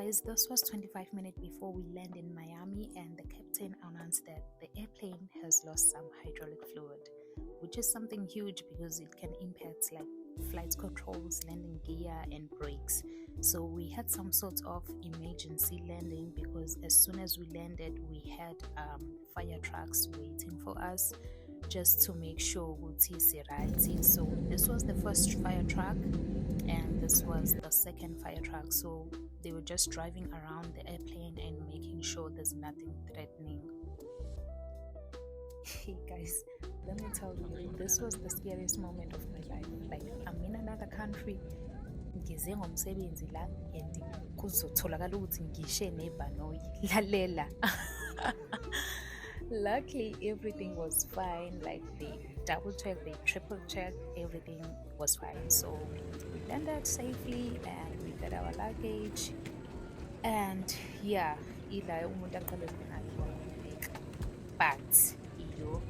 guys, this was 25 minutes before we land in Miami, and the captain announced that the airplane has lost some hydraulic fluid, which is something huge because it can impact like flight controls, landing gear, and brakes. So we had some sort of emergency landing because as soon as we landed, we had fire trucks waiting for us just to make sure we'll see right. So this was the first fire truck and this was the second fire truck. So they were just driving around the airplane and making sure there's nothing threatening. Hey guys, let me tell you, this was the scariest moment of my life. Like, I'm in another country, ngize ngomsebenzi la and kuzotholakala ukuthi ngishe nebhanoyi lalela. Luckily everything was fine, like they double checked, they triple checked, everything was fine. So we landed safely and we got our luggage, and yeah, ila umuntu aqale ukubheka but iyo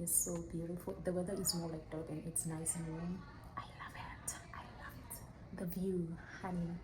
so beautiful. The weather is more like dirt and it's nice and warm. I love it. I love it. The view, honey.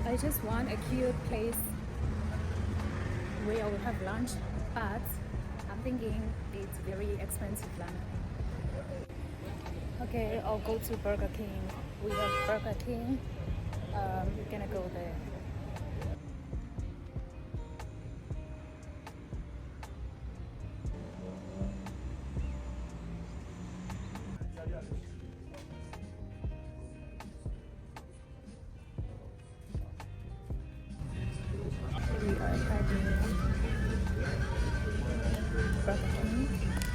I just want a cute place where I will have lunch, but I'm thinking it's very expensive lunch. Okay, I'll go to Burger King. We have Burger King. We're gonna go there. We are having Burger King,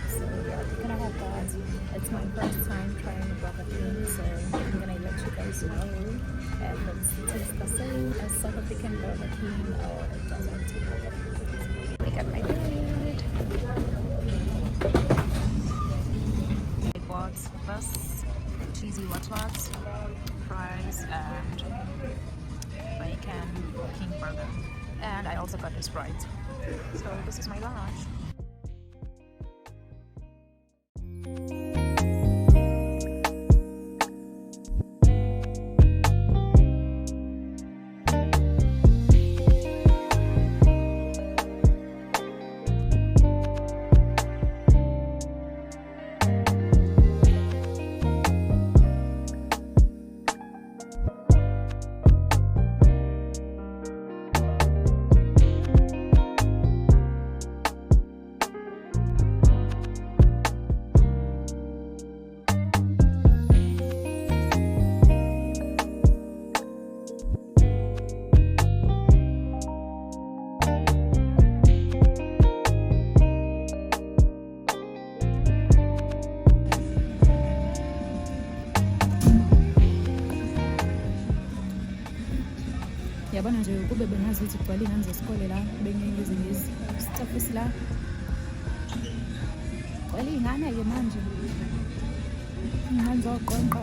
so yeah, we're gonna have but it's my first time trying Burger King, so I'm gonna let you guys know if it tastes the same as South African Burger King or it doesn't. Look at my food. I bought this cheesy what fries and bacon king burger, and I also got a Sprite. So this is my lunch. Yabona nje kube bengazi ukuthi kugcwala ingane zesikole la bengeke izingezi staff la gcwala ingane-ke manje ingane zoqonqa.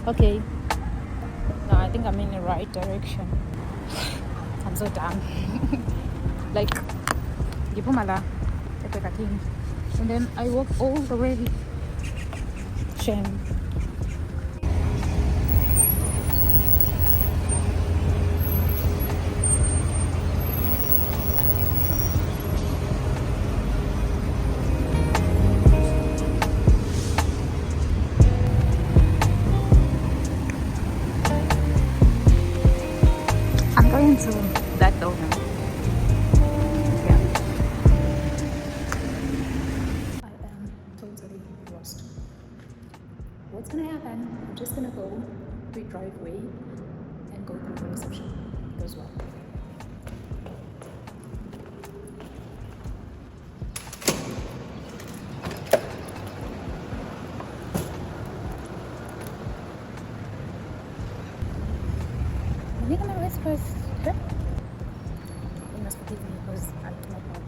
Okay, no, I think I'm in the right direction. I'm so done. Like, Gipumala, King, and then I walk all the way. Shame. To that building. Yeah. I am totally lost. What's gonna happen? I'm just gonna go to the driveway and go through the reception. Goes well. Are we gonna rest first? You must forgive me because I cannot help.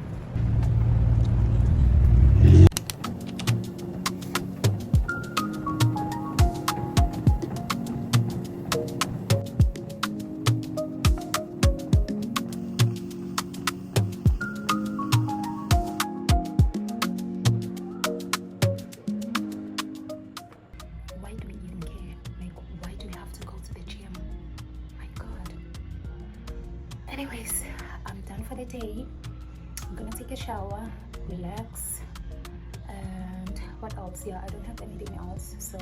Why do we even care? Like, why do we have to go to the gym? My God. Anyways, I'm done for the day. I'm gonna take a shower, relax, and what else? Yeah, I don't have anything else, so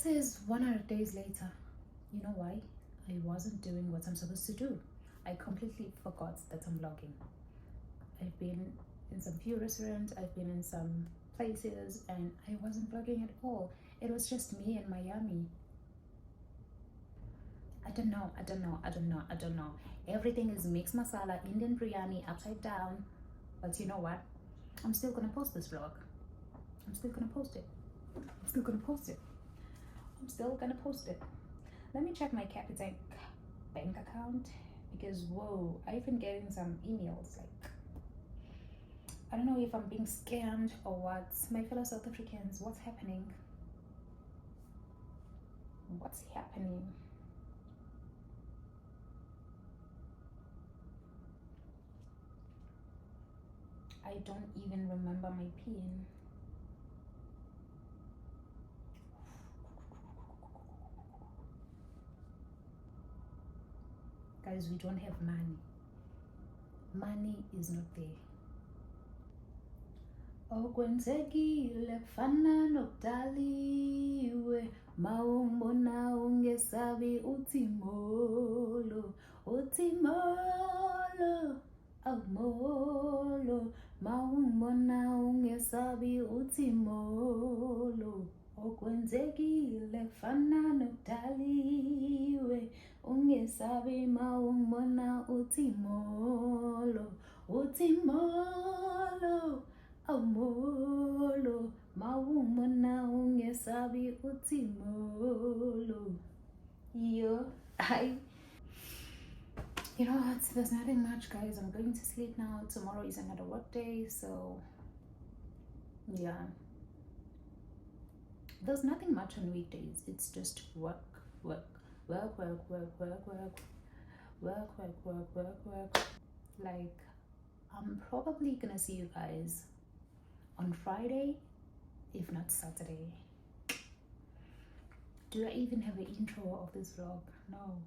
This is 100 days later. You know why? I wasn't doing what I'm supposed to do. I completely forgot that I'm vlogging. I've been in some few restaurants, I've been in some places, and I wasn't vlogging at all. It was just me in Miami. I don't know. Everything is mixed masala, Indian biryani, upside down. But you know what? I'm still gonna post this vlog. I'm still gonna post it. I'm still gonna post it. I'm still gonna post it. Let me check my Capitec bank account because whoa, I've been getting some emails like I don't know if I'm being scammed or what. My fellow South Africans, what's happening? What's happening? I don't even remember my PIN. Guys, we don't have money. Money is not there. Okwenzekile kufana nokudaliwe mawumbona ungesabi uthi molo awumolo mawumbona ungesabi uthi molo okwenzekile kufana nokudaliwe ungesabi mawumbona uthi molo amolo mawumona ungesabi uthi molo. Yo, you know what, there's nothing much, guys. I'm going to sleep now. Tomorrow is another work day, so yeah, there's nothing much on weekdays. It's just work. Like, I'm probably gonna see you guys on Friday, if not Saturday. Do I even have an intro of this vlog? No.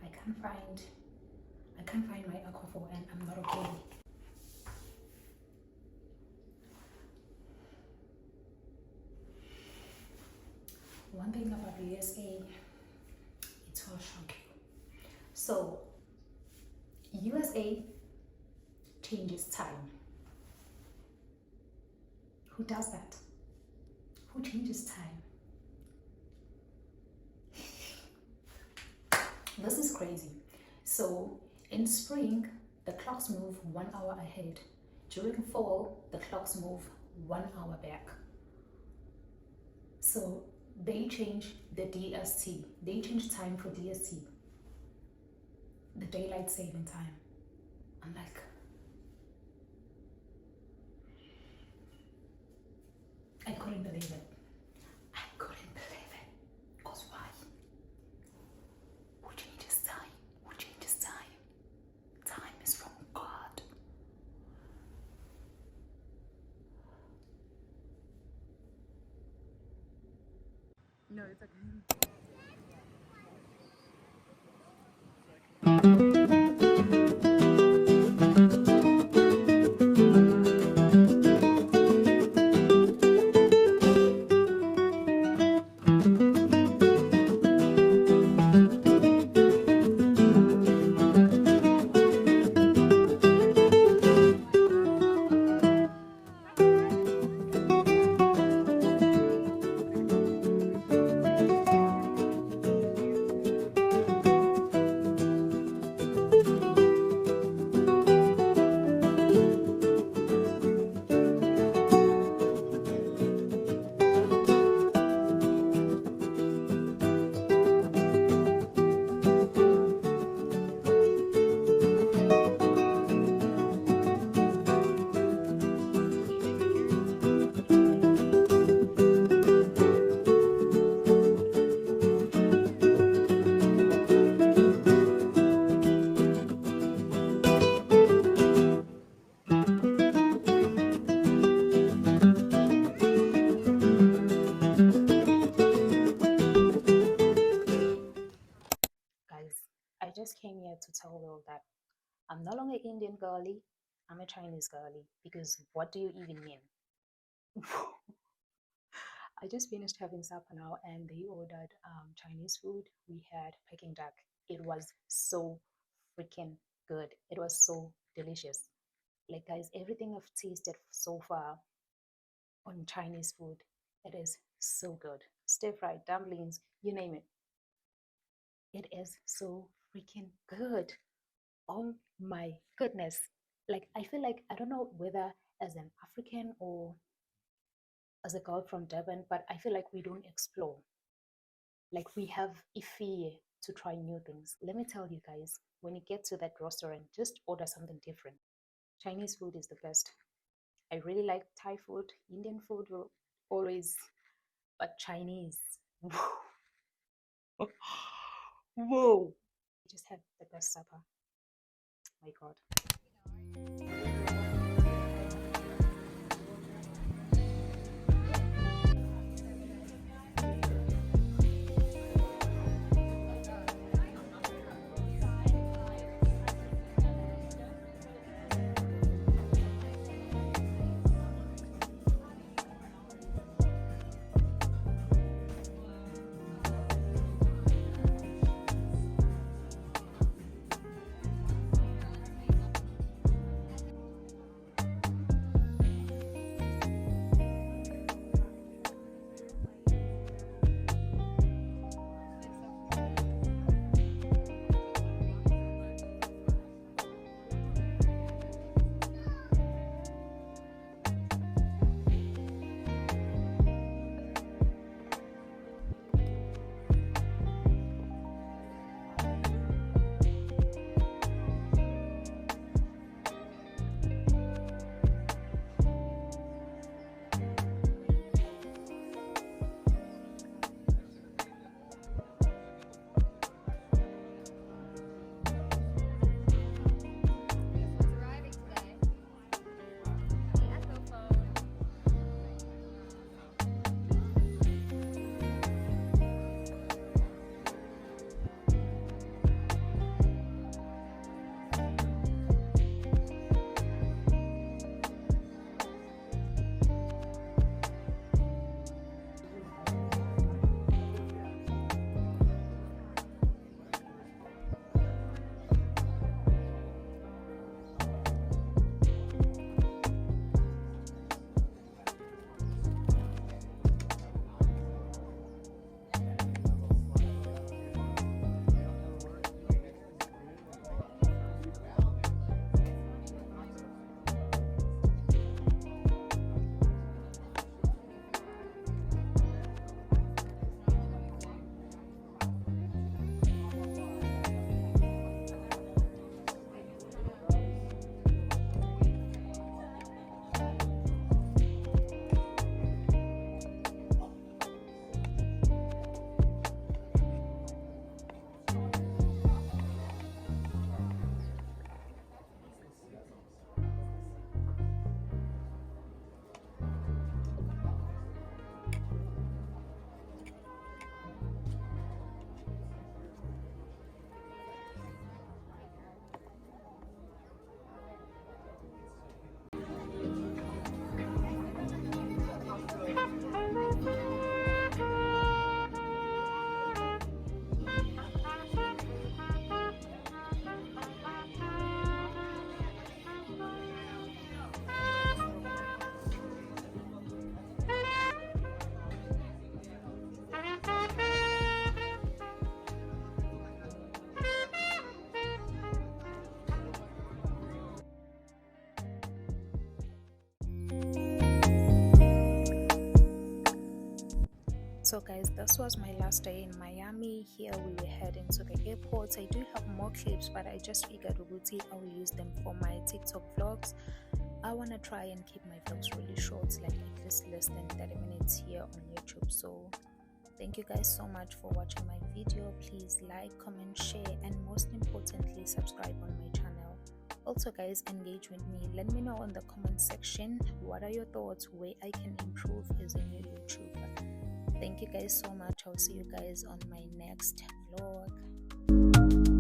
I can't find my aquaphor and I'm not okay. One thing about the USA, it's all shocking. So, USA changes time. Who does that? Who changes time? This is crazy. So, in spring, the clocks move 1 hour ahead. During fall, the clocks move 1 hour back. So, they change the DST. They change time for DST. The daylight saving time. I'm like, I couldn't believe it. I couldn't believe it. Because why? Who changes time? Who changes time? Time is from God. No, it's okay. Guys, I just came here to tell you all that I'm no longer Indian girly. I'm a Chinese girly, because what do you even mean? I just finished having supper now, and they ordered Chinese food. We had Peking duck. It was so freaking good. It was so delicious. Like, guys, everything I've tasted so far on Chinese food, it is so good. Stir fried dumplings, you name it. It is so freaking good. Oh my goodness. Like, I feel like, I don't know whether as an African or as a girl from Durban, but I feel like we don't explore. Like, we have a fear to try new things. Let me tell you guys, when you get to that restaurant, just order something different. Chinese food is the best. I really like Thai food. Indian food will always, but Chinese. Whoa. Just had the best supper. My God. So guys, this was my last day in Miami. Here we were heading to the airport. I do have more clips, but I just figured Uguti, I will use them for my TikTok vlogs. I want to try and keep my vlogs really short, like at least less than 30 minutes here on YouTube. So thank you guys so much for watching my video. Please like, comment, share, and most importantly, subscribe on my channel. Also guys, engage with me. Let me know in the comment section, what are your thoughts, where I can improve as a new YouTuber. Thank you guys so much. I'll see you guys on my next vlog.